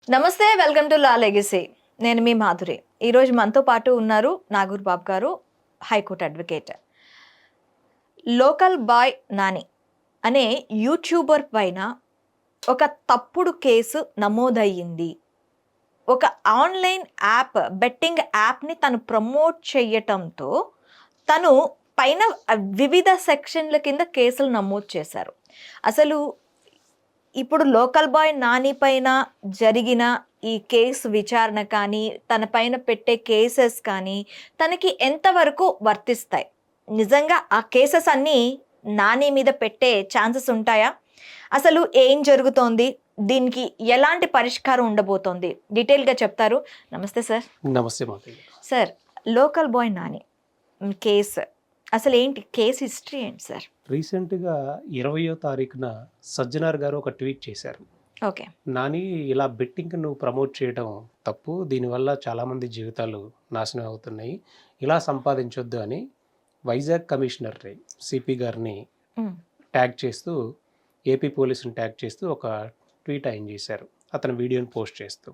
నమస్తే, welcome to law legacy. నేను మీ మాధురి. ఈరోజు మనతో పాటు ఉన్నారు నాగూర్ బాబు గారు, high court advocate. Local boy Nani అనే యూట్యూబర్ పైన ఒక తప్పుడు కేసు నమోదయ్యింది. ఒక ఆన్లైన్ యాప్, బెట్టింగ్ యాప్ని తను ప్రమోట్ చేయటంతో తను పైన వివిధ సెక్షన్ల కింద కేసులు నమోదు చేశారు. అసలు ఇప్పుడు లోకల్ బాయ్ నాని పైన జరిగిన ఈ కేసు విచారణ కానీ, తన పైన పెట్టే కేసెస్ కానీ తనకి ఎంతవరకు వర్తిస్తాయి? నిజంగా ఆ కేసెస్ అన్నీ నాని మీద పెట్టే ఛాన్సెస్ ఉంటాయా? అసలు ఏం జరుగుతోంది? దీనికి ఎలాంటి పరిష్కారం ఉండబోతోంది? డీటెయిల్గా చెప్తారు. నమస్తే సార్. నమస్తే Madhavi. Sir, local boy Nani case అసలు ఏంటి? కేసు హిస్టరీ ఏంటి సార్? రీసెంట్గా 20వ తారీఖున సజ్జనార్ గారు ఒక ట్వీట్ చేశారు. ఓకే. నాని, ఇలా బెట్టింగ్ నువ్వు ప్రమోట్ చేయడం తప్పు, దీనివల్ల చాలామంది జీవితాలు నాశనం అవుతున్నాయి, ఇలా సంపాదించొద్దు అని వైజాగ్ కమిషనర్ సిపి గారిని ట్యాగ్ చేస్తూ, ఏపీ పోలీసుని ట్యాగ్ చేస్తూ ఒక ట్వీట్ ఆయన చేశారు, అతని వీడియోని పోస్ట్ చేస్తూ.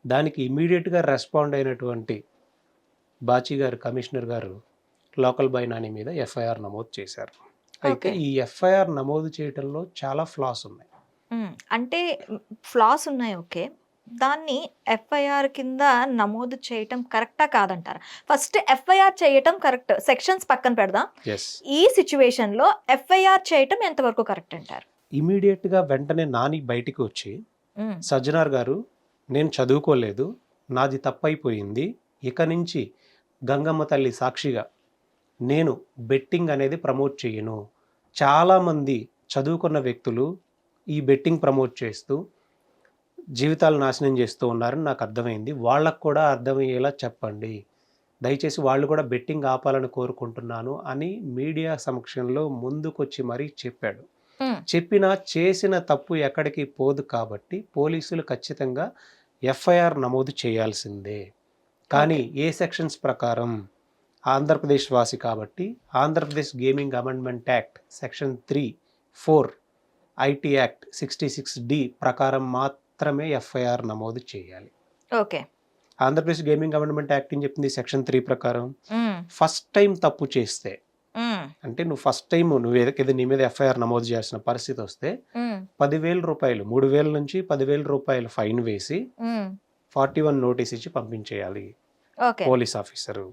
దానికి ఇమీడియట్గా రెస్పాండ్ అయినటువంటి బాచి గారు, కమిషనర్ గారు, లోకల్ బాయ్ నాని మీద ఎఫ్ఐఆర్ నమోదు చేశారు. అయితే ఈ ఎఫ్ఐఆర్ నమోదు చేయడంలో చాలా ఫ్లాస్ ఉన్నాయి. అంటే ఫ్లాస్ ఉన్నాయి, ఓకే. దాన్ని ఎఫ్ఐఆర్ కింద నమోదు చేయటం కరెక్టా కాదంటారా? ఫస్ట్ ఎఫ్ఐఆర్ చేయటం కరెక్ట్, సెక్షన్స్ పక్కన పెడదాం. ఈ సిచ్యువేషన్లో ఎఫ్ఐఆర్ చేయటం ఎంతవరకు కరెక్ట్ అంటారు? ఇమీడియట్గా వెంటనే నాని బయటికి వచ్చి, సజ్జనార్ గారు, నేను చదువుకోలేదు, నాది తప్పైపోయింది, ఇక నుంచి గంగమ్మ తల్లి సాక్షిగా నేను బెట్టింగ్ అనేది ప్రమోట్ చేయను, చాలామంది చదువుకున్న వ్యక్తులు ఈ బెట్టింగ్ ప్రమోట్ చేస్తూ జీవితాలు నాశనం చేస్తూ ఉన్నారని నాకు అర్థమైంది, వాళ్ళకు కూడా అర్థమయ్యేలా చెప్పండి, దయచేసి వాళ్ళు కూడా బెట్టింగ్ ఆపాలని కోరుకుంటున్నాను అని మీడియా సమక్షంలో ముందుకొచ్చి మరీ చెప్పాడు. చెప్పినా చేసిన తప్పు ఎక్కడికి పోదు కాబట్టి పోలీసులు ఖచ్చితంగా ఎఫ్ఐఆర్ నమోదు చేయాల్సిందే. కానీ ఏ సెక్షన్స్ ప్రకారం? ఆంధ్రప్రదేశ్ వాసి కాబట్టి Andhra Pradesh gaming amendment act section 3(4), IT act 66D ప్రకారం మాత్రమే ఎఫ్ఐఆర్ నమోదు చేయాలి. Okay. Andhra Pradesh gaming amendment act అని చెప్తుంది సెక్షన్ 3 ప్రకారం. ఫస్ట్ టైం తప్పు చేస్తే, అంటే నువ్వు ఫస్ట్ టైం నువ్వు నీ మీద ఎఫ్ఐఆర్ నమోదు చేయాల్సిన పరిస్థితి వస్తే 10,000 రూపాయలు, 3,000 నుంచి 10,000 రూపాయలు ఫైన్ వేసి 41 నోటీస్ ఇచ్చి పంపించేయాలి పోలీస్ ఆఫీసరు.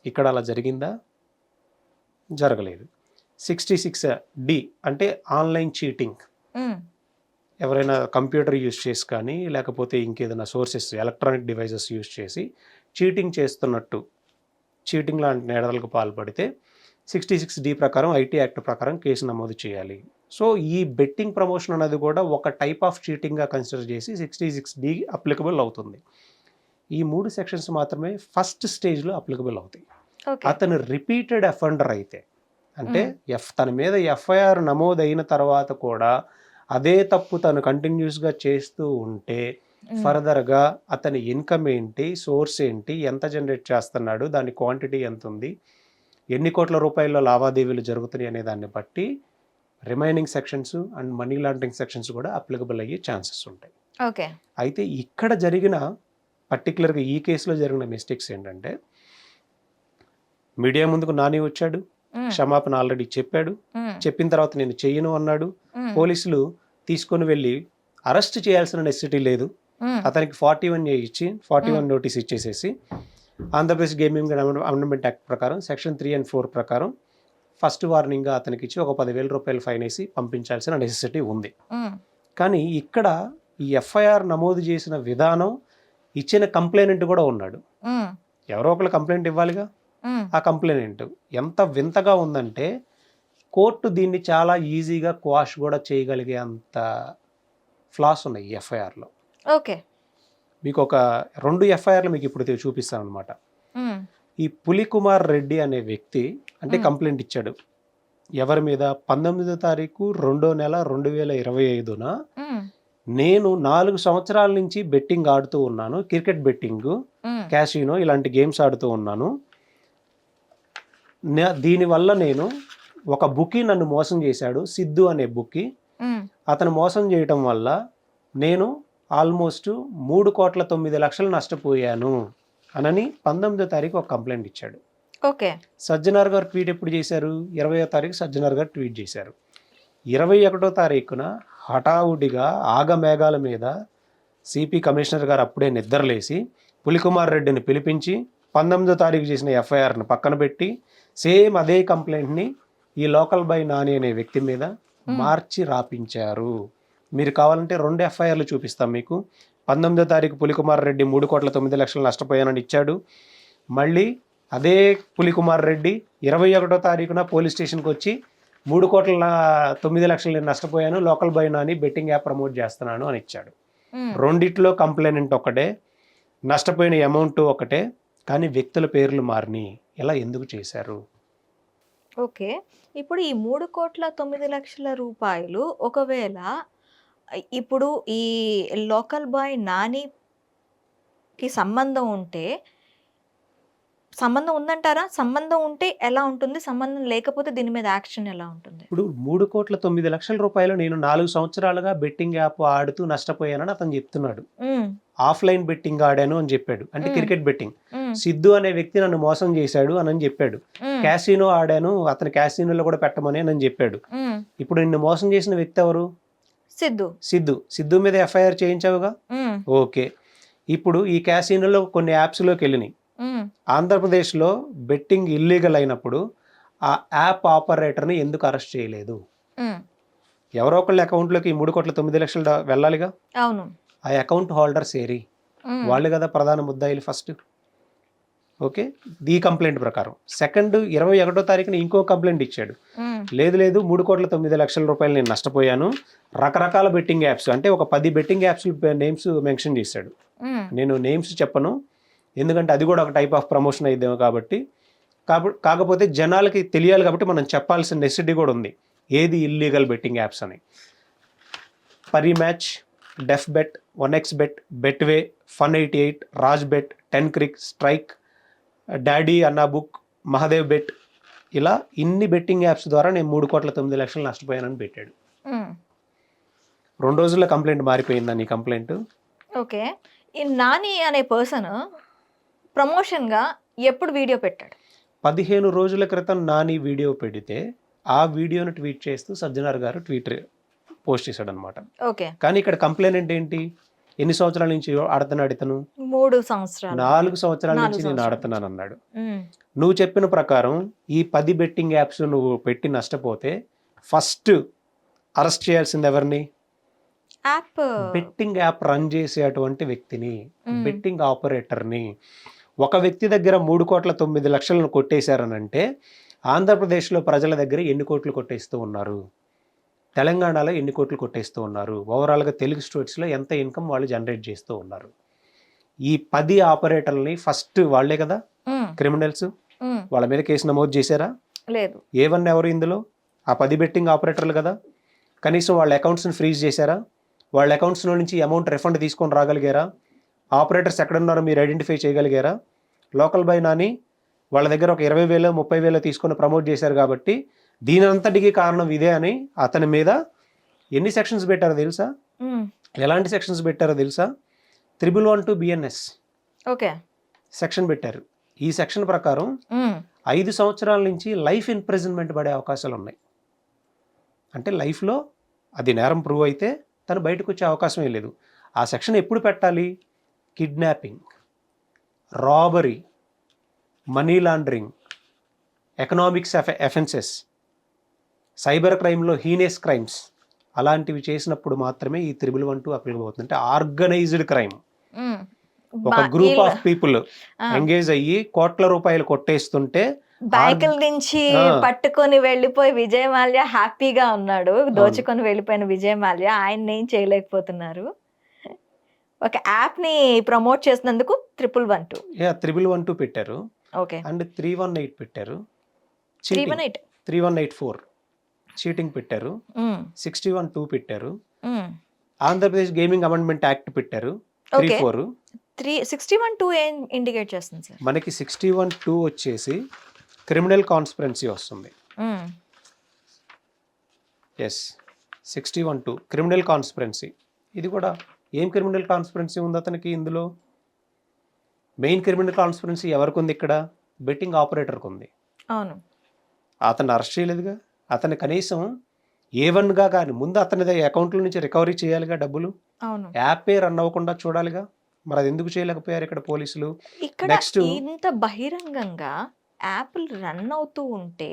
ఇక్కడ అలా జరిగిందా? జరగలేదు. 66D అంటే ఆన్లైన్ చీటింగ్. ఎవరైనా కంప్యూటర్ యూజ్ చేసి కానీ, లేకపోతే ఇంకేదైనా సోర్సెస్, ఎలక్ట్రానిక్ డివైజెస్ యూజ్ చేసి చీటింగ్ చేస్తున్నట్టు, చీటింగ్ లాంటి నేరాలకు పాల్పడితే 66D ప్రకారం, ఐటీ యాక్ట్ ప్రకారం కేసు నమోదు చేయాలి. సో ఈ బెట్టింగ్ ప్రమోషన్ అనేది కూడా ఒక టైప్ ఆఫ్ చీటింగ్గా కన్సిడర్ చేసి 66D అప్లికబుల్ అవుతుంది. ఈ 3 సెక్షన్స్ మాత్రమే ఫస్ట్ స్టేజ్లో అప్లికబుల్ అవుతాయి. అతను రిపీటెడ్ అఫెండర్ అయితే, అంటే తన మీద ఎఫ్ఐఆర్ నమోదైన తర్వాత కూడా అదే తప్పు తను కంటిన్యూస్గా చేస్తూ ఉంటే ఫర్దర్గా అతని ఇన్కమ్ ఏంటి, సోర్స్ ఏంటి, ఎంత జనరేట్ చేస్తున్నాడు, దాని క్వాంటిటీ ఎంత ఉంది, ఎన్ని కోట్ల రూపాయల లావాదేవీలు జరుగుతున్నాయి అనే దాన్ని బట్టి remaining sections and money laundering sections కూడా అప్లికబుల్ అయ్యే ఛాన్సెస్ ఉంటాయి. ఓకే. అయితే ఇక్కడ జరిగిన పర్టికులర్గా ఈ కేసులో జరిగిన మిస్టేక్స్ ఏంటంటే, మీడియా ముందుకు నాని వచ్చాడు, క్షమాపణ ఆల్రెడీ చెప్పాడు, చెప్పిన తర్వాత నేను చెయ్యను అన్నాడు. పోలీసులు తీసుకొని వెళ్ళి అరెస్ట్ చేయాల్సిన నెసెసిటీ లేదు, అతనికి 41A ఇచ్చి 41 notice ఇచ్చేసేసి Andhra Pradesh gaming amendment act ప్రకారం సెక్షన్ 3 and 4 ప్రకారం ఫస్ట్ వార్నింగ్గా అతనికి ఇచ్చి ఒక 10,000 రూపాయలు ఫైన్ వేసి పంపించాల్సిన నెసెసిటీ ఉంది. కానీ ఇక్కడ ఈ ఎఫ్ఐఆర్ నమోదు చేసిన విధానం, ఇచ్చిన కంప్లైనెంట్ కూడా ఉన్నాడు, ఎవరో ఒకరు కంప్లైంట్ ఇవ్వాలిగా. ఆ కంప్లైనెంట్ ఎంత వింతగా ఉందంటే, కోర్టు దీన్ని చాలా ఈజీగా క్వాష్ కూడా చేయగలిగే అంత ఫ్లాస్ ఉన్నాయి ఈ ఎఫ్ఐఆర్లో. ఓకే. మీకు ఒక 2 ఎఫ్ఐఆర్లు మీకు ఇప్పుడు చూపిస్తాను అనమాట. ఈ పులికుమార్ రెడ్డి అనే వ్యక్తి అంటే కంప్లైంట్ ఇచ్చాడు ఎవరి మీద? 19వ తారీఖు 2వ నెల 2025న నేను 4 సంవత్సరాల నుంచి బెట్టింగ్ ఆడుతూ ఉన్నాను, క్రికెట్ బెట్టింగ్, క్యాసినో ఇలాంటి గేమ్స్ ఆడుతూ ఉన్నాను, దీనివల్ల నేను ఒక బుకీ నన్ను మోసం చేశాడు, సిద్ధు అనే బుకీ. అతను మోసం చేయటం వల్ల నేను ఆల్మోస్ట్ 3,09,00,000 నష్టపోయాను అనని 19వ తారీఖు ఒక కంప్లైంట్ ఇచ్చాడు. ఓకే. సజ్జనార్ గారు ట్వీట్ ఎప్పుడు చేశారు? 20వ తారీఖు సజ్జనార్ గారు ట్వీట్ చేశారు. 21వ తారీఖున హఠావుడిగా ఆగమేఘాల మీద సిపి కమిషనర్ గారు అప్పుడే నిద్రలేసి పులికుమార్ రెడ్డిని పిలిపించి 19వ తారీఖు చేసిన ఎఫ్ఐఆర్ను పక్కన పెట్టి సేమ్ అదే కంప్లైంట్ని ఈ లోకల్ బై నాని అనే వ్యక్తి మీద మార్చి రాపించారు. మీరు కావాలంటే 2 ఎఫ్ఐఆర్లు చూపిస్తాం మీకు. 19వ తారీఖు పులికుమార్ రెడ్డి 3,09,00,000 నష్టపోయానని ఇచ్చాడు. మళ్ళీ అదే పులికుమార్ రెడ్డి 21వ తారీఖున పోలీస్ స్టేషన్కి వచ్చి 3,09,00,000 నేను నష్టపోయాను, local boy Nani betting app promote చేస్తున్నాను అని ఇచ్చాడు. రెండిట్లో కంప్లైంట్ ఒకటే, నష్టపోయిన అమౌంట్ ఒకటే, కానీ వ్యక్తుల పేర్లు మారినాయి. ఇలా ఎందుకు చేశారు? ఓకే. ఇప్పుడు ఈ 3,09,00,000 రూపాయలు ఒకవేళ ఇప్పుడు ఈ లోకల్ బాయ్ నానికి సంబంధం ఉందంటారా? సంబంధం ఉంటే ఎలా ఉంటుంది? సంబంధం లేకపోతే దీని మీద యాక్షన్ ఎలా ఉంటుంది? ఇప్పుడు 3,09,00,000 రూపాయలు నేను 4 సంవత్సరాలుగా బెట్టింగ్ యాప్ ఆడుతూ నష్టపోయానని అతను చెప్తున్నాడు. ఆఫ్లైన్ బెట్టింగ్ ఆడాను అని చెప్పాడు, అంటే క్రికెట్ బెట్టింగ్. సిద్ధు అనే వ్యక్తి నన్ను మోసం చేశాడు అని చెప్పాడు. క్యాసినో ఆడాను, అతను క్యాసినోలో కూడా పెట్టమని అని చెప్పాడు. ఇప్పుడు నిన్ను మోసం చేసిన వ్యక్తి ఎవరు? సిద్ధు మీద ఎఫ్ఐఆర్ చేయించావుగా. ఓకే. ఇప్పుడు ఈ క్యాసినోలో కొన్ని యాప్స్లోకి వెళ్ళినాయి. ఆంధ్రప్రదేశ్లో బెట్టింగ్ ఇల్లీగల్ అయినప్పుడు ఆ యాప్ ఆపరేటర్ని ఎందుకు అరెస్ట్ చేయలేదు? ఎవరో ఒకళ్ళ అకౌంట్లోకి 3,09,00,000 వెళ్ళాలిగా. అవును. ఆ అకౌంట్ హోల్డర్స్ ఏరి, వాళ్ళు కదా ప్రధాన ముద్దాయిలు ఫస్ట్. ఓకే. ఈ కంప్లైంట్ ప్రకారం సెకండ్ 21వ తారీఖున ఇంకో కంప్లైంట్ ఇచ్చాడు. లేదు 3,09,00,000 రూపాయలు నేను నష్టపోయాను, రకరకాల బెట్టింగ్ యాప్స్, అంటే ఒక 10 బెట్టింగ్ యాప్స్ నేమ్స్ మెన్షన్ చేశాడు. నేను నేమ్స్ చెప్పను, ఎందుకంటే అది కూడా ఒక టైప్ ఆఫ్ ప్రమోషన్ అయిద్దేమో కాబట్టి. కాకపోతే జనాలకి తెలియాలి కాబట్టి మనం చెప్పాల్సిన నెసిటీ కూడా ఉంది, ఏది ఇల్లీగల్ బెట్టింగ్ యాప్స్ అని. Parimatch, Dafabet, 1x bet, Betway, Fun88, Rajbet, 10 cric, strike, daddy Anna book, Mahadev bet, ఇలా ఇన్ని బెట్టింగ్ యాప్స్ ద్వారా నేను 3,09,00,000 నష్టపోయానని పెట్టాడు. 2 రోజుల్లో కంప్లైంట్ మారిపోయిందా నీ కంప్లైంట్? ఓకే. ఈ నాని అనే పర్సన్ ప్రమోషన్గా ఎప్పుడు వీడియో పెట్టాడు? 15 రోజుల క్రితం నాని వీడియో పెడితే ఆ వీడియోను ట్వీట్ చేస్తూ సజ్జనార్ గారు ట్వీట్ పోస్ట్ చేశాడు అనమాట. ఓకే. కానీ ఇక్కడ కంప్లైంట్ ఏంటి? ఎన్ని సంవత్సరాల నుంచి ఆడుతున్నాడు ఇతను? 3 సంవత్సరాలు. 4 సంవత్సరాల నుంచి నేను ఆడుతున్నాను అన్నాడు. నువ్వు చెప్పిన ప్రకారం ఈ 10 బెట్టింగ్ యాప్స్ నువ్వు పెట్టి నష్టపోతే ఫస్ట్ అరెస్ట్ చేయాల్సింది ఎవరిని? బెట్టింగ్ యాప్ రన్ చేసేటువంటి వ్యక్తిని, బెట్టింగ్ ఆపరేటర్ని. ఒక వ్యక్తి దగ్గర 3,09,00,000 కొట్టేశారనంటే ఆంధ్రప్రదేశ్లో ప్రజల దగ్గర ఎన్ని కోట్లు కొట్టేస్తూ ఉన్నారు, తెలంగాణలో ఎన్ని కోట్లు కొట్టేస్తూ ఉన్నారు, ఓవరాల్గా తెలుగు స్టేట్స్లో ఎంత ఇన్కమ్ వాళ్ళు జనరేట్ చేస్తూ ఉన్నారు. ఈ 10 ఆపరేటర్లని ఫస్ట్ వాళ్ళే కదా క్రిమినల్స్, వాళ్ళ మీద కేసు నమోదు చేశారా? లేదు. ఏవన్నా ఎవరు ఇందులో? ఆ 10 బెట్టింగ్ ఆపరేటర్లు కదా. కనీసం వాళ్ళ అకౌంట్స్ని ఫ్రీజ్ చేశారా? వాళ్ళ అకౌంట్స్లో నుంచి అమౌంట్ రిఫండ్ తీసుకొని రాగలిగారా? ఆపరేటర్స్ ఎక్కడున్నారో మీరు ఐడెంటిఫై చేయగలిగారా? లోకల్ బై నాని వాళ్ళ దగ్గర ఒక 20,000 30,000 తీసుకొని ప్రమోట్ చేశారు కాబట్టి దీనంతటికి కారణం ఇదే అని అతని మీద ఎన్ని సెక్షన్స్ పెట్టారో తెలుసా? ఎలాంటి సెక్షన్స్ పెట్టారో తెలుసా? 112 BNS ఓకే సెక్షన్ పెట్టారు. ఈ సెక్షన్ ప్రకారం 5 సంవత్సరాల నుంచి లైఫ్ ఇంప్రిజన్మెంట్ పడే అవకాశాలు ఉన్నాయి. అంటే లైఫ్లో అది నేరం ప్రూవ్ అయితే తను బయటకు వచ్చే అవకాశమే లేదు. ఆ సెక్షన్ ఎప్పుడు పెట్టాలి? Kidnapping, robbery, money laundering, economics offences, cyber క్రైమ్లో హీనియస్ క్రైమ్స్, అలాంటివి చేసినప్పుడు మాత్రమే ఈ 312 అప్లికబుల్ అవుతుంది. అంటే ఆర్గనైజ్డ్ క్రైమ్, ఒక గ్రూప్ ఆఫ్ పీపుల్ ఎంగేజ్ అయ్యి కోట్ల రూపాయలు కొట్టేస్తుంటే బ్యాంకుల నుంచి పట్టుకొని వెళ్ళిపోయి విజయ్ మాల్యా హ్యాపీగా ఉన్నాడు. దోచుకొని వెళ్ళిపోయిన విజయ్ మాల్యా ఆయన ఏం చేయలేకపోతున్నారు. ఒక యాప్ ని ప్రమోట్ చేసినందుకు 312 పెట్టారు. ఓకే. అండ్ 318 పెట్టారు, 318 చీటింగ్ పెట్టారు, 61(2) పెట్టారు, ఆంధ్రప్రదేశ్ గేమింగ్ అమెండ్మెంట్ యాక్ట్ పెట్టారు, 34. 61(2) ఏం ఇండికేట్ చేస్తుంది సార్? మనకి 61(2) వచ్చేసి క్రిమినల్ కాన్స్పిరెన్సీ వస్తుంది. Yes, 61(2) criminal conspiracy. ఇది కూడా ఏం క్రిమినల్ కాన్స్పిరెన్సీ ఉంది అతనికి ఇందులో? మెయిన్ క్రిమినల్ కాన్స్పిరెన్సీ ఎవరికి ఉంది ఇక్కడ? బెట్టింగ్ ఆపరేటర్కి ఉంది. అవును. అతన్ని అరెస్ట్ చేయలేదుగా. అతన్ని కనీసం A1గా కానీ ముందు అతని అకౌంట్ల నుంచి రికవరీ చేయాలిగా డబ్బులు. అవును. యాపే రన్ అవ్వకుండా చూడాలిగా. మరి అది ఎందుకు చేయలేకపోయారు ఇక్కడ పోలీసులు? ఇక్కడ నెక్స్ట్ ఇంత బహిరంగంగా యాప్లు రన్ అవుతూ ఉంటే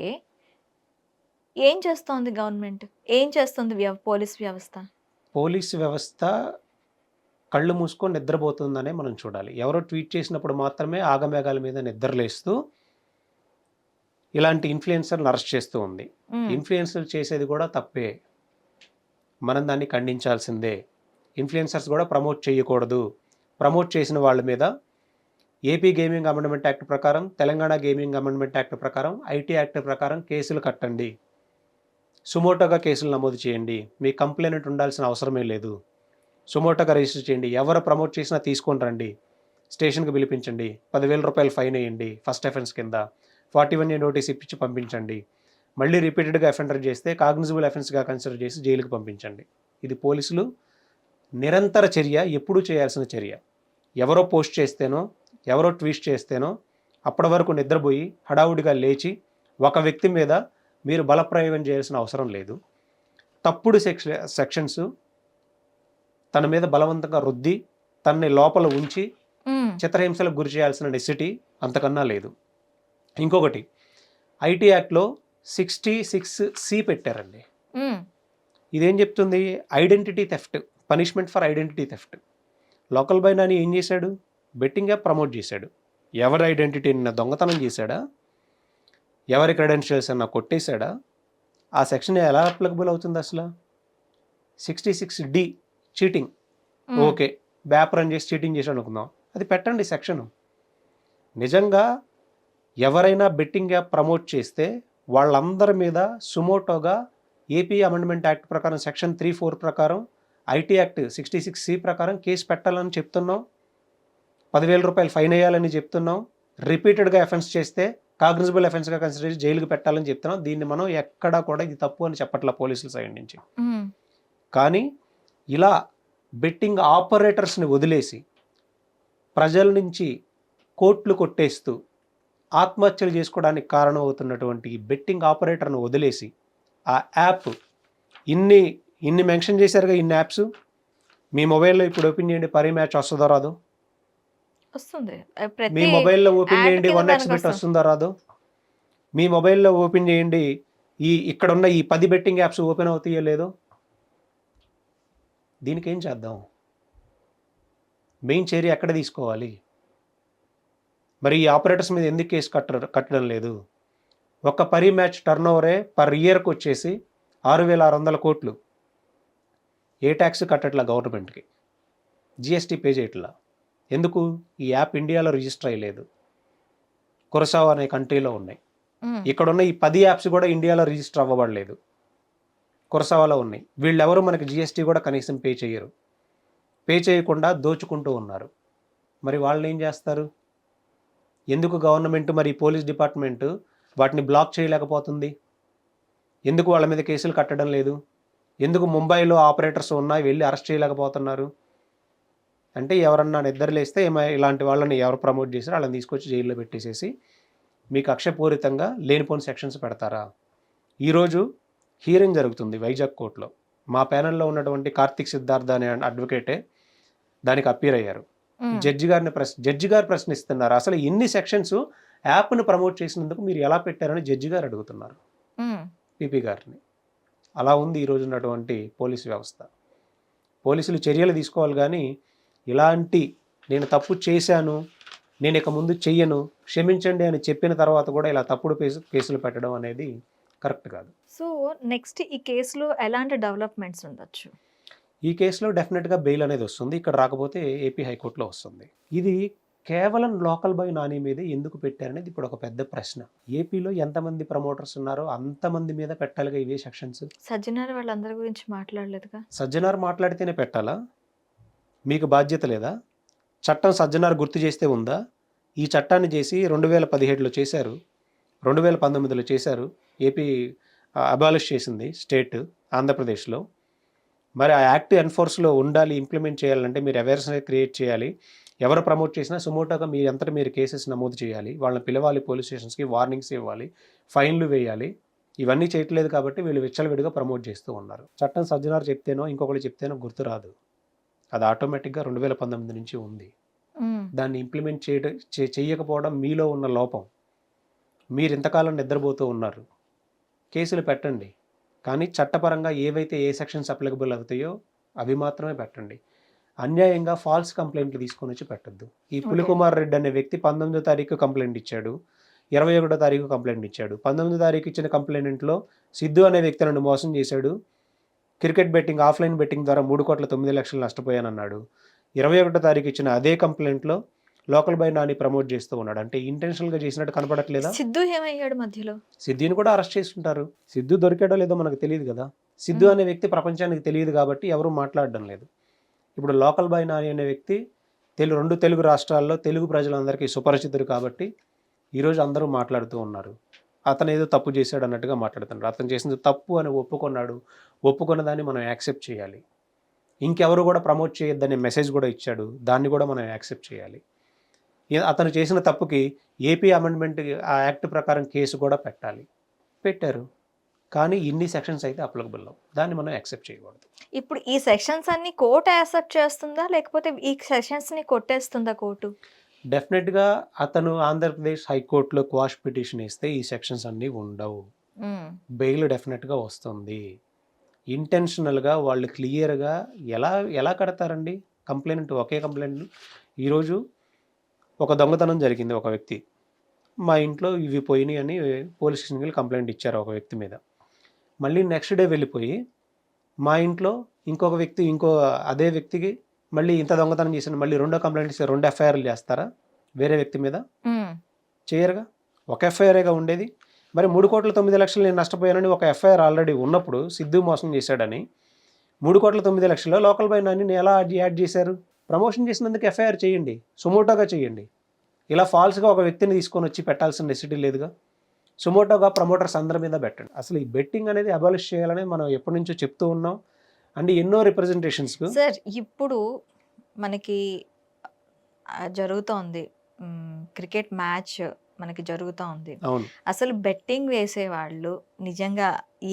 ఏం చేస్తోంది గవర్నమెంట్? ఏం చేస్తుంది పోలీస్ వ్యవస్థ? పోలీసు వ్యవస్థ కళ్ళు మూసుకొని నిద్రపోతుందనే మనం చూడాలి. ఎవరో ట్వీట్ చేసినప్పుడు మాత్రమే ఆగమేఘాల మీద నిద్రలేస్తూ ఇలాంటి ఇన్ఫ్లుయెన్సర్లను అరెస్ట్ చేస్తూ ఉంది. ఇన్ఫ్లుయెన్సర్లు చేసేది కూడా తప్పే, మనం దాన్ని ఖండించాల్సిందే. ఇన్ఫ్లుయెన్సర్స్ కూడా ప్రమోట్ చేయకూడదు. ప్రమోట్ చేసిన వాళ్ళ మీద ఏపీ గేమింగ్ అమెండ్మెంట్ యాక్ట్ ప్రకారం, తెలంగాణ గేమింగ్ అమెండ్మెంట్ యాక్ట్ ప్రకారం, ఐటీ యాక్ట్ ప్రకారం కేసులు కట్టండి. సుమోటోగా కేసులు నమోదు చేయండి. మీ కంప్లైంట్ ఉండాల్సిన అవసరమే లేదు. సుమోటోగా రిజిస్టర్ చేయండి. ఎవరు ప్రమోట్ చేసినా తీసుకొని రండి, స్టేషన్కి పిలిపించండి, 10,000 రూపాయలు ఫైన్ వేయండి ఫస్ట్ అఫెన్స్ కింద, 41A నోటీస్ ఇప్పించి పంపించండి. మళ్ళీ రిపీటెడ్గా అఫెండర్ చేస్తే కాగ్నిజబుల్ అఫెన్స్గా కన్సిడర్ చేసి జైలుకి పంపించండి. ఇది పోలీసులు నిరంతర చర్య, ఎప్పుడూ చేయాల్సిన చర్య. ఎవరో పోస్ట్ చేస్తేనో, ఎవరో ట్వీట్ చేస్తేనో అప్పటి వరకు నిద్రపోయి హడావుడిగా లేచి ఒక వ్యక్తి మీద మీరు బలప్రయోగం చేయాల్సిన అవసరం లేదు. తప్పుడు సెక్షన్స్ తన మీద బలవంతంగా రుద్ది తనని లోపల ఉంచి చిత్రహింసలకు గురి చేయాల్సిన నెసిటీ అంతకన్నా లేదు. ఇంకొకటి, ఐటీ యాక్ట్లో 66C పెట్టారండి. ఇదేం చెప్తుంది? Identity theft, punishment for identity theft. Local boy Nani ఏం చేశాడు? బెట్టింగ్ యాప్ ప్రమోట్ చేశాడు. ఎవరి ఐడెంటిటీని దొంగతనం చేశాడా? ఎవరి క్రెడెన్షియల్స్ అన్నా కొట్టేశాడా? ఆ సెక్షన్ ఎలా అప్లికబుల్ అవుతుంది అసలు? 66D cheating. ఓకే, బ్యాప్ రన్ చేసి చీటింగ్ చేశాడు అనుకుందాం, అది పెట్టండి సెక్షన్. నిజంగా ఎవరైనా బెట్టింగ్ యాప్ ప్రమోట్ చేస్తే వాళ్ళందరి మీద సుమోటోగా ఏపీ అమెండ్మెంట్ యాక్ట్ ప్రకారం సెక్షన్ 3(4) ప్రకారం, ఐటీ యాక్ట్ 66C ప్రకారం కేసు పెట్టాలని చెప్తున్నాం. 10,000 రూపాయలు ఫైన్ వేయాలని చెప్తున్నాం. రిపీటెడ్గా అఫెన్స్ చేస్తే కాగ్నిజబుల్ అఫెన్స్గా కన్సిడర్ చేసి జైలుకి పెట్టాలని చెప్తున్నాం. దీన్ని మనం ఎక్కడా కూడా ఇది తప్పు అని చెప్పట్లా పోలీసుల సైడ్ నుంచి. కానీ ఇలా బెట్టింగ్ ఆపరేటర్స్ని వదిలేసి ప్రజల నుంచి కోట్లు కొట్టేస్తూ ఆత్మహత్యలు చేసుకోవడానికి కారణం అవుతున్నటువంటి బెట్టింగ్ ఆపరేటర్ను వదిలేసి ఆ యాప్ ఇన్ని మెన్షన్ చేశారుగా, ఇన్ని యాప్స్ మీ మొబైల్లో ఇప్పుడు ఓపెన్ చేయండి, పరి మ్యాచ్ వస్తుందో రాదో? వస్తుంది. మీ మొబైల్లో ఓపెన్ చేయండి, 1xBet వస్తుందో రాదో? మీ మొబైల్లో ఓపెన్ చేయండి, ఇక్కడ ఉన్న ఈ 10 బెట్టింగ్ యాప్స్ ఓపెన్ అవుతాయో లేదో? దీనికి ఏం చేద్దాం? మెయిన్ చర్య ఎక్కడ తీసుకోవాలి? మరి ఈ ఆపరేటర్స్ మీద ఎందుకు కేసు కట్టడం లేదు? ఒక పరి మ్యాచ్ టర్న్ ఓవరే పర్ ఇయర్కి వచ్చేసి 6,600 కోట్లు. ఏ ట్యాక్స్ కట్టట్లా గవర్నమెంట్కి, జిఎస్టీ పే చేయట్లా. ఎందుకు? ఈ యాప్ ఇండియాలో రిజిస్టర్ అయ్యలేదు, కురసావా అనే కంట్రీలో ఉన్నాయి. ఇక్కడ ఉన్న ఈ 10 యాప్స్ కూడా ఇండియాలో రిజిస్టర్ అవ్వబడలేదు, కురసావాలో ఉన్నాయి. వీళ్ళెవరు మనకి జిఎస్టీ కూడా కనీసం పే చేయరు. పే చేయకుండా దోచుకుంటూ ఉన్నారు. మరి వాళ్ళని ఏం చేస్తారు? ఎందుకు గవర్నమెంట్, మరి పోలీస్ డిపార్ట్మెంటు వాటిని బ్లాక్ చేయలేకపోతుంది? ఎందుకు వాళ్ళ మీద కేసులు కట్టడం లేదు? ఎందుకు ముంబైలో ఆపరేటర్స్ ఉన్నాయి వెళ్ళి అరెస్ట్ చేయలేకపోతున్నారు? అంటే ఎవరన్నా నిద్రలేస్తే ఇలాంటి వాళ్ళని ఎవరు ప్రమోట్ చేశారో వాళ్ళని తీసుకొచ్చి జైల్లో పెట్టేసేసి మీకు అక్షపూరితంగా లేనిపోని సెక్షన్స్ పెడతారా? ఈరోజు హీరింగ్ జరుగుతుంది వైజాగ్ కోర్టులో. మా ప్యానెల్లో ఉన్నటువంటి కార్తిక్ సిద్ధార్థ అనే అడ్వకేటే దానికి అప్పీర్ అయ్యారు. జడ్జి గారు ప్రశ్నిస్తున్నారు, అసలు ఎన్ని సెక్షన్స్ యాప్ను ప్రమోట్ చేసినందుకు మీరు ఎలా పెట్టారని జడ్జి గారు అడుగుతున్నారు పీపీ గారిని. అలా ఉంది ఈరోజు ఉన్నటువంటి పోలీసు వ్యవస్థ. పోలీసులు చర్యలు తీసుకోవాలి, కానీ ఇలాంటి నేను తప్పు చేశాను, నేను ఇక ముందు చెయ్యను, క్షమించండి అని చెప్పిన తర్వాత కూడా ఇలా తప్పుడు కేసులు పెట్టడం అనేది కరెక్ట్ కాదు. సో నెక్స్ట్ ఈ కేసులో ఎలాంటి డెవలప్మెంట్స్ ఉండొచ్చు? ఈ కేసులో డెఫినెట్గా బెయిల్ అనేది వస్తుంది. ఇక్కడ రాకపోతే ఏపీ హైకోర్టులో వస్తుంది. ఇది కేవలం లోకల్ బాయ్ నాని మీద ఎందుకు పెట్టారనేది ఇప్పుడు ఒక పెద్ద ప్రశ్న. ఏపీలో ఎంతమంది ప్రమోటర్స్ ఉన్నారో అంతమంది మీద పెట్టాలిగా ఇవే సెక్షన్స్. సజ్జనార్ వాళ్ళందరి గురించి మాట్లాడలేదుగా. సజ్జనార్ మాట్లాడితేనే పెట్టాలా? మీకు బాధ్యత లేదా? చట్టం సజ్జనార్ గుర్తు చేస్తే ఉందా? ఈ చట్టాన్ని చేసి 2017లో చేశారు, 2019లో చేశారు. ఏపీ అబాలిష్ చేసింది స్టేట్, ఆంధ్రప్రదేశ్లో. మరి ఆ యాక్ట్ ఎన్ఫోర్స్లో ఉండాలి, ఇంప్లిమెంట్ చేయాలంటే మీరు అవేర్నెస్ క్రియేట్ చేయాలి. ఎవరు ప్రమోట్ చేసినా సుమోటోగా మీ అంతటా మీరు కేసెస్ నమోదు చేయాలి, వాళ్ళని పిలవాలి, పోలీస్ స్టేషన్స్కి వార్నింగ్స్ ఇవ్వాలి, ఫైన్లు వేయాలి. ఇవన్నీ చేయట్లేదు కాబట్టి వీళ్ళు విచ్చలవిడిగా ప్రమోట్ చేస్తూ ఉన్నారు. చట్టం సజ్జనారు చెప్తేనో ఇంకొకటి చెప్తేనో గుర్తురాదు, అది ఆటోమేటిక్గా 2019 నుంచి ఉంది. దాన్ని ఇంప్లిమెంట్ చేయకపోవడం మీలో ఉన్న లోపం. మీరు ఇంతకాలం నిద్రపోతూ ఉన్నారు. కేసులు పెట్టండి, కానీ చట్టపరంగా ఏవైతే ఏ సెక్షన్స్ అప్లికబుల్ అవుతాయో అవి మాత్రమే పెట్టండి. అన్యాయంగా ఫాల్స్ కంప్లైంట్లు తీసుకొని వచ్చి పెట్టద్దు. ఈ పులికుమార్ రెడ్డి అనే వ్యక్తి 19వ తారీఖు కంప్లైంట్ ఇచ్చాడు, 21వ తారీఖు కంప్లైంట్ ఇచ్చాడు. 19వ తారీఖు ఇచ్చిన కంప్లైంట్లో సిద్ధు అనే వ్యక్తి నన్ను మోసం చేశాడు, క్రికెట్ బెట్టింగ్ ఆఫ్లైన్ బెట్టింగ్ ద్వారా 3,09,00,000 నష్టపోయానన్నాడు. 21వ తారీఖు ఇచ్చిన అదే కంప్లైంట్లో లోకల్ బై నాని ప్రమోట్ చేస్తూ ఉన్నాడు. అంటే ఇంటెన్షనల్గా చేసినట్టు కనపడట్లేదా? సిద్ధు ఏమయ్యాడు మధ్యలో? సిద్ధుని కూడా అరెస్ట్ చేస్తుంటారు. సిద్ధు దొరికాడో లేదో మనకు తెలియదు కదా. సిద్ధు అనే వ్యక్తి ప్రపంచానికి తెలియదు కాబట్టి ఎవరు మాట్లాడడం లేదు. ఇప్పుడు లోకల్ బై నాని అనే వ్యక్తి రెండు తెలుగు రాష్ట్రాల్లో తెలుగు ప్రజలందరికీ సుపరిచితుడు కాబట్టి ఈరోజు అందరూ మాట్లాడుతూ ఉన్నారు. అతను ఏదో తప్పు చేశాడు అన్నట్టుగా మాట్లాడుతున్నారు. అతను చేసింది తప్పు అని ఒప్పుకున్నాడు, ఒప్పుకున్న దాన్ని మనం యాక్సెప్ట్ చేయాలి. ఇంకెవరు కూడా ప్రమోట్ చేయొద్దనే మెసేజ్ కూడా ఇచ్చాడు, దాన్ని కూడా మనం యాక్సెప్ట్ చేయాలి. అతను చేసిన తప్పుకి ఏపీ అమెండ్మెంట్ ఆ యాక్ట్ ప్రకారం కేసు కూడా పెట్టారు. కానీ ఇన్ని సెక్షన్స్ అయితే అప్లికబుల్ అవ్వవు, దాన్ని మనం యాక్సెప్ట్ చేయకూడదు. ఇప్పుడు ఈ సెక్షన్స్ అన్ని కోర్టు యాక్సెప్ట్ చేస్తుందా, లేకపోతే ఈ సెక్షన్స్ని కొట్టేస్తుందా కోర్టు? డెఫినెట్గా అతను ఆంధ్రప్రదేశ్ హైకోర్టులో క్వాష్ పిటిషన్ ఇస్తే ఈ సెక్షన్స్ అన్నీ ఉండవు, బెయిల్ డెఫినెట్గా వస్తుంది. ఇంటెన్షనల్గా వాళ్ళు క్లియర్గా ఎలా కడతారండి కంప్లైంట్? ఒకే కంప్లైంట్. ఈరోజు ఒక దొంగతనం జరిగింది, ఒక వ్యక్తి మా ఇంట్లో ఇవి పోయినాయి అని పోలీస్ స్టేషన్కి వెళ్ళి కంప్లైంట్ ఇచ్చారు ఒక వ్యక్తి మీద. మళ్ళీ నెక్స్ట్ డే వెళ్ళిపోయి మా ఇంట్లో ఇంకొక వ్యక్తి అదే వ్యక్తికి మళ్ళీ ఇంత దొంగతనం చేశాను మళ్ళీ రెండో కంప్లైంట్ ఇస్తే 2 ఎఫ్ఐఆర్లు చేస్తారా వేరే వ్యక్తి మీద? చేయరుగా, ఒక ఎఫ్ఐఆర్గా ఉండేది. మరి 3,09,00,000 నేను నష్టపోయానని ఒక ఎఫ్ఐఆర్ ఆల్రెడీ ఉన్నప్పుడు సిద్ధు మోసం చేశాడని 3,09,00,000 లోకల్ బై నాని ఎలా యాడ్ చేశారు? ప్రమోషన్ చేసినందుకు ఎఫ్ఐఆర్ చేయండి, సుమోటోగా చేయండి. ఇలా ఫాల్స్గా ఒక వ్యక్తిని తీసుకొని వచ్చి పెట్టాల్సిన నెసిటీ లేదుగా. సుమోటోగా ప్రమోటర్స్ అందరి మీద పెట్టండి. అసలు ఈ బెట్టింగ్ అనేది అబాలిష్ చేయాలని మనం ఎప్పటి నుంచో చెప్తూ ఉన్నాం అండ్ ఎన్నో రిప్రజెంటేషన్స్. సార్ ఇప్పుడు మనకి జరుగుతోంది క్రికెట్ మ్యాచ్ మనకి జరుగుతూ ఉంది. అవును. అసలు బెట్టింగ్ వేసేవాళ్ళు నిజంగా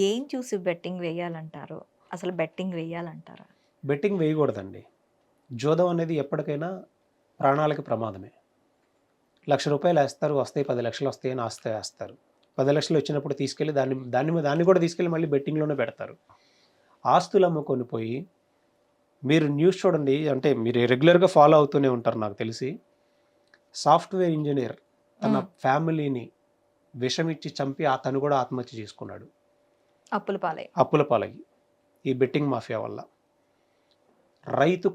ఏం చూసి బెట్టింగ్ వేయాలంటారు? అసలు బెట్టింగ్ వేయాలంటారా? బెట్టింగ్ వేయకూడదండి. జోదం అనేది ఎప్పటికైనా ప్రాణాలకి ప్రమాదమే. ₹1,00,000 వేస్తారు, వస్తాయి 10 లక్షలు వస్తాయి అని వేస్తారు. 10 లక్షలు వచ్చినప్పుడు తీసుకెళ్ళి దాన్ని కూడా తీసుకెళ్ళి మళ్ళీ బెట్టింగ్లోనే పెడతారు. ఆస్తులు అమ్ముకొని పోయి మీరు న్యూస్ చూడండి, అంటే మీరు రెగ్యులర్గా ఫాలో అవుతూనే ఉంటారు నాకు తెలిసి. సాఫ్ట్వేర్ ఇంజనీర్ తన ఫ్యామిలీని విషం ఇచ్చి చంపి తను కూడా ఆత్మహత్య చేసుకున్నాడు, అప్పుల పాలయ్యి ఈ బెట్టింగ్ మాఫియా వల్ల. రైతు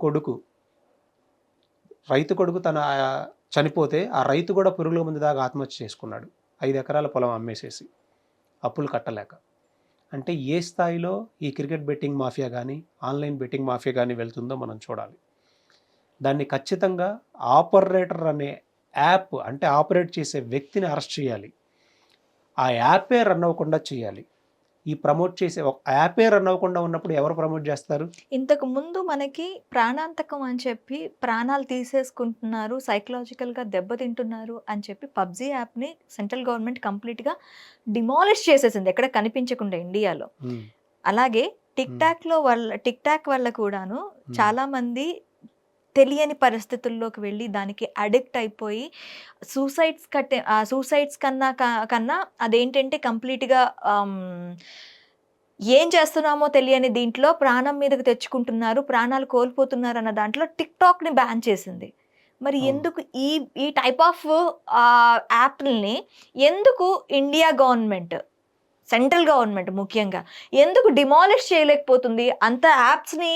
కొడుకు తన చనిపోతే ఆ రైతు కూడా పురుగుల మందు దాకా ఆత్మహత్య చేసుకున్నాడు, 5 ఎకరాల పొలం అమ్మేసేసి అప్పులు కట్టలేక. అంటే ఏ స్థాయిలో ఈ క్రికెట్ బెట్టింగ్ మాఫియా కానీ ఆన్లైన్ బెట్టింగ్ మాఫియా కానీ వెళ్తుందో మనం చూడాలి. దాన్ని ఖచ్చితంగా ఆపరేటర్ అనే యాప్, అంటే ఆపరేట్ చేసే వ్యక్తిని అరెస్ట్ చేయాలి. ఆ యాపే రన్ అవ్వకుండా చేయాలి. ఈ ప్రమోట్ చేసే ఒక యాపే రన్ అవ్వకుండా ఉన్నప్పుడు ఎవరు ప్రమోట్ చేస్తారు? ఇంతకు ముందు మనకి ప్రాణాంతకం అని చెప్పి ప్రాణాలు తీసేసుకుంటున్నారు, సైకలాజికల్గా దెబ్బతింటున్నారు అని చెప్పి పబ్జీ యాప్ని సెంట్రల్ గవర్నమెంట్ కంప్లీట్గా డిమాలిష్ చేసేసింది, ఎక్కడ కనిపించకుండా ఇండియాలో. అలాగే టిక్ టాక్ వల్ల కూడాను చాలామంది తెలియని పరిస్థితుల్లోకి వెళ్ళి దానికి అడిక్ట్ అయిపోయి సూసైడ్స్ కన్నా అదేంటంటే కంప్లీట్గా ఏం చేస్తున్నామో తెలియని దీంట్లో ప్రాణం మీదకి తెచ్చుకుంటున్నారు, ప్రాణాలు కోల్పోతున్నారు అన్న దాంట్లో టిక్ టాక్ని బ్యాన్ చేసింది. మరి ఎందుకు ఈ టైప్ ఆఫ్ యాప్ని ఎందుకు ఇండియా గవర్నమెంట్, సెంట్రల్ గవర్నమెంట్ ముఖ్యంగా ఎందుకు డిమాలిష్ చేయలేకపోతుంది? అంత యాప్స్ని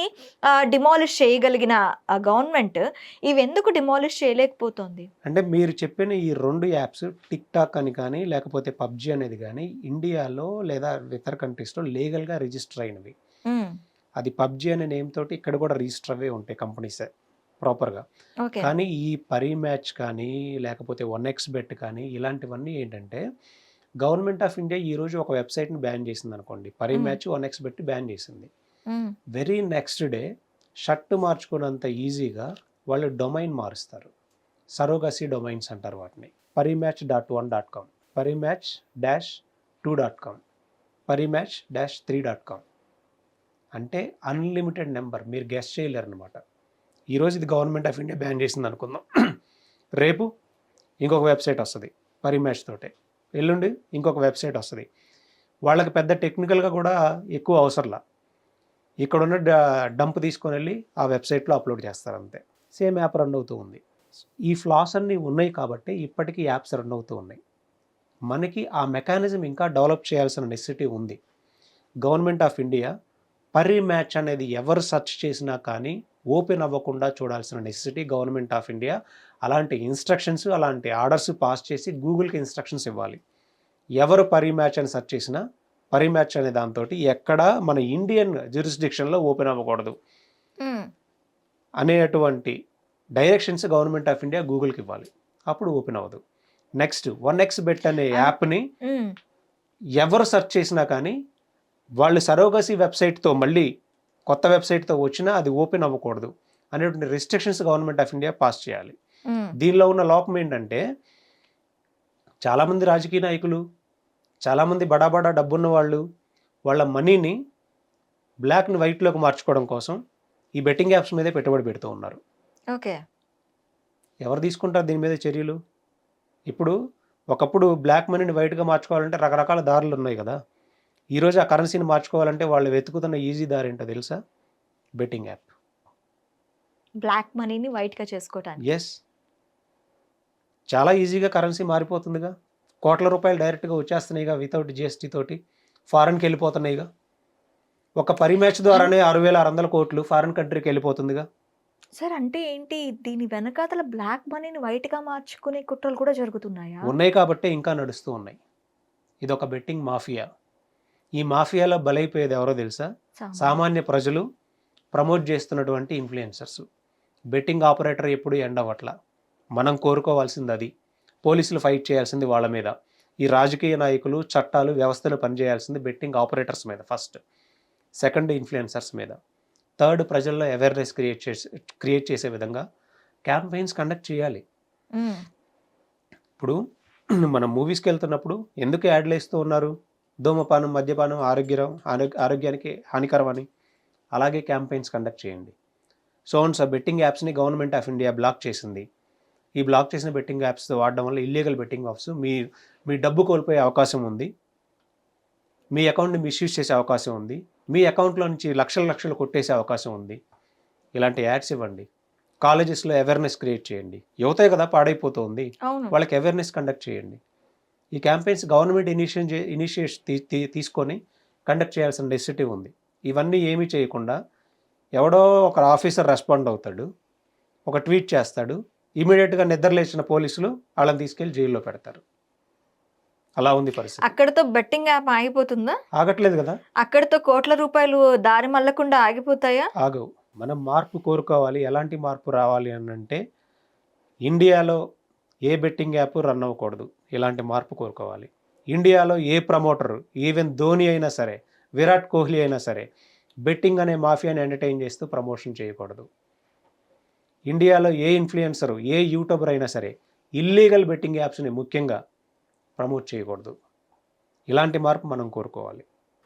డిమాలిష్ చేయగలిగిన గవర్నమెంట్ ఇవి ఎందుకు డిమాలిష్ చేయలేకపోతుంది? అంటే మీరు చెప్పిన ఈ 2 యాప్స్ టిక్ టాక్ అని కానీ లేకపోతే పబ్జీ అనేది కానీ ఇండియాలో లేదా ఇతర కంట్రీస్లో లీగల్గా రిజిస్టర్ అయినవి. అది పబ్జీ అనే నేమ్ తోటి ఇక్కడ కూడా రిజిస్టర్ అవే ఉంటాయి కంపెనీస్ ప్రాపర్గా. కానీ ఈ పరీ మ్యాచ్ కానీ లేకపోతే 1xBet కానీ ఇలాంటివన్నీ ఏంటంటే గవర్నమెంట్ ఆఫ్ ఇండియా ఈరోజు ఒక వెబ్సైట్ని బ్యాన్ చేసింది అనుకోండి, పరీ మ్యాచ్ 1xBet బ్యాన్ చేసింది. వెరీ నెక్స్ట్ డే షర్ట్ మార్చుకున్నంత ఈజీగా వాళ్ళు డొమైన్ మారుస్తారు. సరోగసీ డొమైన్స్ అంటారు వాటిని. parimatch.1.com, parimatch-2.com, parimatch-3.com. అంటే అన్లిమిటెడ్ నెంబర్, మీరు గెస్ చేయలేరు అనమాట. ఈరోజు ఇది గవర్నమెంట్ ఆఫ్ ఇండియా బ్యాన్ చేసింది అనుకుందాం, రేపు ఇంకొక వెబ్సైట్ వస్తుంది పరిమ్యాచ్ తోటే, ఎల్లుండి ఇంకొక వెబ్సైట్ వస్తుంది. వాళ్ళకి పెద్ద టెక్నికల్గా కూడా ఎక్కువ అవసరంలా, ఇక్కడున్న డంప్ తీసుకొని వెళ్ళి ఆ వెబ్సైట్లో అప్లోడ్ చేస్తారు అంతే. సేమ్ యాప్ రన్ అవుతూ ఉంది. ఈ ఫ్లాస్ అన్నీ ఉన్నాయి కాబట్టి ఇప్పటికీ యాప్స్ రన్ అవుతూ ఉన్నాయి. మనకి ఆ మెకానిజం ఇంకా డెవలప్ చేయాల్సిన నెసెసిటీ ఉంది. గవర్నమెంట్ ఆఫ్ ఇండియా పరిమ్యాచ్ అనేది ఎవరు సెర్చ్ చేసినా కానీ ఓపెన్ అవ్వకుండా చూడాల్సిన నెసెసిటీ గవర్నమెంట్ ఆఫ్ ఇండియా అలాంటి ఇన్స్ట్రక్షన్స్, అలాంటి ఆర్డర్స్ పాస్ చేసి గూగుల్కి ఇన్స్ట్రక్షన్స్ ఇవ్వాలి. ఎవరు పరిమ్యాచ్ అని సెర్చ్ చేసినా పరిమ్యాచ్ అనే దాంతో ఎక్కడ మన ఇండియన్ జ్యూరిస్డిక్షన్లో ఓపెన్ అవ్వకూడదు అనేటువంటి డైరెక్షన్స్ గవర్నమెంట్ ఆఫ్ ఇండియా గూగుల్కి ఇవ్వాలి. అప్పుడు ఓపెన్ అవ్వదు. నెక్స్ట్ 1xBet అనే యాప్ని ఎవరు సెర్చ్ చేసినా కానీ వాళ్ళు సరోగసీ వెబ్సైట్తో మళ్ళీ కొత్త వెబ్సైట్తో వచ్చినా అది ఓపెన్ అవ్వకూడదు అనేటువంటి restrictions government of India pass చేయాలి. దీనిలో ఉన్న లోపం ఏంటంటే చాలామంది రాజకీయ నాయకులు, చాలామంది బడా డబ్బున్న వాళ్ళు వాళ్ళ మనీని బ్లాక్ని వైట్లోకి మార్చుకోవడం కోసం ఈ బెట్టింగ్ యాప్స్ మీదే పెట్టుబడి పెడుతూ ఉన్నారు. ఓకే, ఎవరు తీసుకుంటారు దీని మీద చర్యలు? ఇప్పుడు ఒకప్పుడు బ్లాక్ మనీని వైట్గా మార్చుకోవాలంటే రకరకాల దారులు ఉన్నాయి కదా. ఈరోజు ఆ కరెన్సీని మార్చుకోవాలంటే వాళ్ళు వెతుకుతున్న ఈజీ దారి ఏంటో తెలుసా? Betting app. బ్లాక్ మనీని వైట్గా చేసుకోవటానికి. ఎస్, చాలా ఈజీగా కరెన్సీ మారిపోతుందిగా. కోట్ల రూపాయలు డైరెక్ట్గా వచ్చేస్తున్నాయిగా వితౌట్ జిఎస్టీ తోటి, ఫారెన్కి వెళ్ళిపోతున్నాయిగా. ఒక పరిమ్యాచ్ ద్వారానే 6,600 కోట్లు ఫారెన్ కంట్రీకి వెళ్ళిపోతుందిగా. సార్ అంటే ఏంటి, దీని వెనకాతల బ్లాక్ మనీని వైట్గా మార్చుకునే కుట్రలు కూడా జరుగుతున్నాయా? ఉన్నాయి కాబట్టే ఇంకా నడుస్తూ ఉన్నాయి. ఇది ఒక బెట్టింగ్ మాఫియా. ఈ మాఫియాలో బలైపోయేది ఎవరో తెలుసా? సామాన్య ప్రజలు, ప్రమోట్ చేస్తున్నటువంటి ఇన్ఫ్లుయెన్సర్స్. బెట్టింగ్ ఆపరేటర్ ఎప్పుడు ఎండ్ అవ్వట్లా. మనం కోరుకోవాల్సింది అది. పోలీసులు ఫైట్ చేయాల్సింది వాళ్ళ మీద. ఈ రాజకీయ నాయకులు, చట్టాలు, వ్యవస్థలు పనిచేయాల్సింది బెట్టింగ్ ఆపరేటర్స్ మీద ఫస్ట్, సెకండ్ ఇన్ఫ్లుయెన్సర్స్ మీద, థర్డ్ ప్రజల్లో అవేర్నెస్ క్రియేట్ చేసే విధంగా క్యాంపెయిన్స్ కండక్ట్ చేయాలి. ఇప్పుడు మనం మూవీస్కి వెళ్తున్నప్పుడు ఎందుకు యాడ్లు వేస్తూ ఉన్నారు? ధూమపానం, మద్యపానం ఆరోగ్యానికి హానికరం అని. అలాగే క్యాంపెయిన్స్ కండక్ట్ చేయండి. సో బెట్టింగ్ యాప్స్ని గవర్నమెంట్ ఆఫ్ ఇండియా బ్లాక్ చేసింది. ఈ బ్లాక్ చేసిన బెట్టింగ్ యాప్స్ వాడడం వల్ల ఇల్లీగల్ బెట్టింగ్ యాప్స్ మీ డబ్బు కోల్పోయే అవకాశం ఉంది. మీ అకౌంట్ని మిస్యూజ్ చేసే అవకాశం ఉంది. మీ అకౌంట్లో నుంచి లక్షలు కొట్టేసే అవకాశం ఉంది. ఇలాంటి యాడ్స్ ఇవ్వండి. కాలేజెస్లో అవేర్నెస్ క్రియేట్ చేయండి. యువతే కదా పాడైపోతుంది, వాళ్ళకి అవేర్నెస్ కండక్ట్ చేయండి. ఈ క్యాంపెయిన్స్ గవర్నమెంట్ ఇనిషియేషన్ తీసుకొని కండక్ట్ చేయాల్సిన నెసెసిటీ ఉంది. ఇవన్నీ ఏమీ చేయకుండా ఎవడో ఒక ఆఫీసర్ రెస్పాండ్ అవుతాడు, ఒక ట్వీట్ చేస్తాడు, ఇమీడియట్గా నిద్రలేచిన పోలీసులు వాళ్ళని తీసుకెళ్లి జైల్లో పెడతారు. అలా ఉంది పరిస్థితి. అక్కడతో బెట్టింగ్ యాప్ ఆగిపోతుందా? ఆగట్లేదు కదా. అక్కడతో కోట్ల రూపాయలు దారి మళ్ళకుండా ఆగిపోతాయా? ఆగవు. మనం మార్పు కోరుకోవాలి. ఎలాంటి మార్పు రావాలి అని అంటే ఇండియాలో ఏ బెట్టింగ్ యాప్ రన్ అవ్వకూడదు. ఇలాంటి మార్పు కోరుకోవాలి. ఇండియాలో ఏ ప్రమోటర్, ఈవెన్ ధోని అయినా సరే, విరాట్ కోహ్లీ అయినా సరే, బెట్టింగ్ అనే మాఫియాని ఎంటర్టైన్ చేస్తూ ప్రమోషన్ చేయకూడదు. ఇండియాలో ఏ ఇన్ఫ్లుయెన్సరు, ఏ యూట్యూబర్ అయినా సరే ఇల్లీగల్ బెట్టింగ్ యాప్స్ని ముఖ్యంగా ప్రమోట్ చేయకూడదు. ఇలాంటి మార్పు మనం కోరుకోవాలి.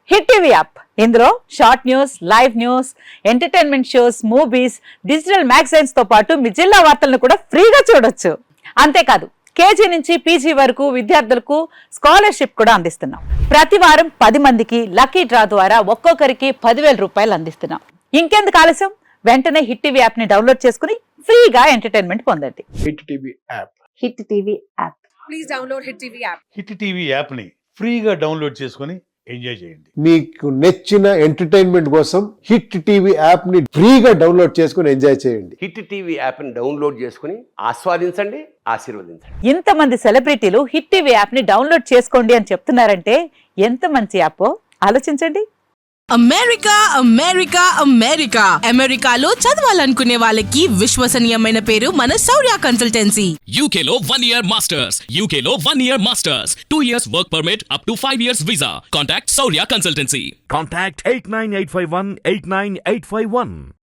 హిట్ టీవీ యాప్, ఇందులో short news, live news, entertainment shows, movies, digital magazines తో పాటు మీ జిల్లా వార్తలను కూడా ఫ్రీగా చూడొచ్చు. అంతేకాదు కేజీ నుంచి పీజీ వరకు విద్యార్థులకు స్కాలర్షిప్ కూడా అందిస్తున్నాం. ప్రతి వారం 10 మందికి లక్కీ డ్రా ద్వారా ఒక్కొక్కరికి 10,000 రూపాయలు అందిస్తున్నాం. ఇంకెందుకు ఆలస్యం, వెంటనే హిట్ టీవీ యాప్ ని డౌన్లోడ్ చేసుకుని ఫ్రీగా ఎంటర్టైన్మెంట్ పొందండి. Hit TV app. Hit TV app. Please download hit TV app. Hit TV యాప్ని ఫ్రీగా డౌన్లోడ్ చేసుకొని ఎంజాయ్ చేయండి. మీకు నచ్చిన ఎంటర్టైన్మెంట్ కోసం హిట్ టీవీ యాప్ ని ఫ్రీగా డౌన్లోడ్ చేసుకుని ఎంజాయ్ చేయండి. హిట్ టీవీ యాప్ని డౌన్లోడ్ చేసుకుని ఆస్వాదించండి, ఆశీర్వదించండి. ఇంతమంది సెలబ్రిటీలు హిట్ టీవీ యాప్ ని డౌన్లోడ్ చేసుకోండి అని చెప్తున్నారంటే ఎంత మంచి యాప్ ఆలోచించండి. అమెరికా అమెరికా అమెరికా అమెరికాలో చదవాలనుకునే వాళ్ళకి విశ్వసనీయమైన పేరు మన శౌర్య consultancy. UK Law 1 Year Masters. UK Law 1 Year Masters. 2 years work permit up to 5 years visa. Contact Saurya Consultancy. Contact 89851 89851.